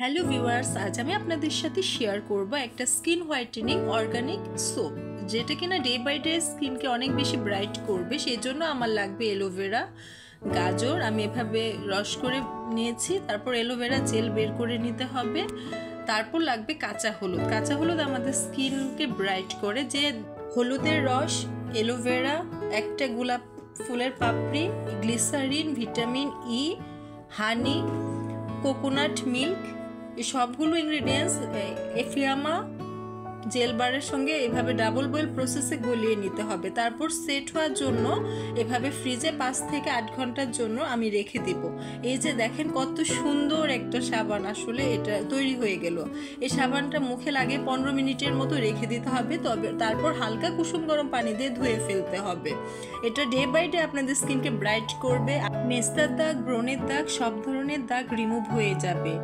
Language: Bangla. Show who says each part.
Speaker 1: হ্যালো ভিউয়ার্স, আজ আমি আপনাদের সাথে শেয়ার করব একটা স্কিন হোয়াইটেনিং অর্গানিক সোপ, যেটা কিনা ডে বাই ডে স্কিনকে অনেক বেশি ব্রাইট করবে। সেই জন্য আমার লাগবে অ্যালোভেরা, গাজর আমি এভাবে রস করে নিয়েছি, তারপর অ্যালোভেরা জেল বের করে নিতে হবে। তারপর লাগবে কাঁচা হলুদ। কাঁচা হলুদ আমাদের স্কিনকে ব্রাইট করে। যে হলুদের রস, অ্যালোভেরা, একটা গোলাপ ফুলের পাপড়ি, গ্লিসারিন, ভিটামিন ই, হানি, কোকোনাট মিল্ক, এই সবগুলো ইনগ্রিডিয়েন্টস এফিয়ামা জেল বারের সঙ্গে এভাবে ডাবল বয়েল প্রসেসে গলিয়ে নিতে হবে। তারপর সেট হওয়ার জন্য এভাবে ফ্রিজে 5 থেকে 8 ঘন্টার জন্য আমি রেখে দিব। এই যে দেখেন কত সুন্দর একটা সাবান আসলে এটা তৈরি হয়ে গেল। এই সাবানটা মুখে লাগে 15 মিনিটের মতো রেখে দিতে হবে, তবে তারপর হালকা কুসুম গরম পানি দিয়ে ধুয়ে ফেলতে হবে। এটা ডে বাই ডে আপনাদের স্কিনকে ব্রাইট করবে। মেস্তার দাগ, ব্রণের দাগ, সব ধরনের দাগ রিমুভ হয়ে যাবে।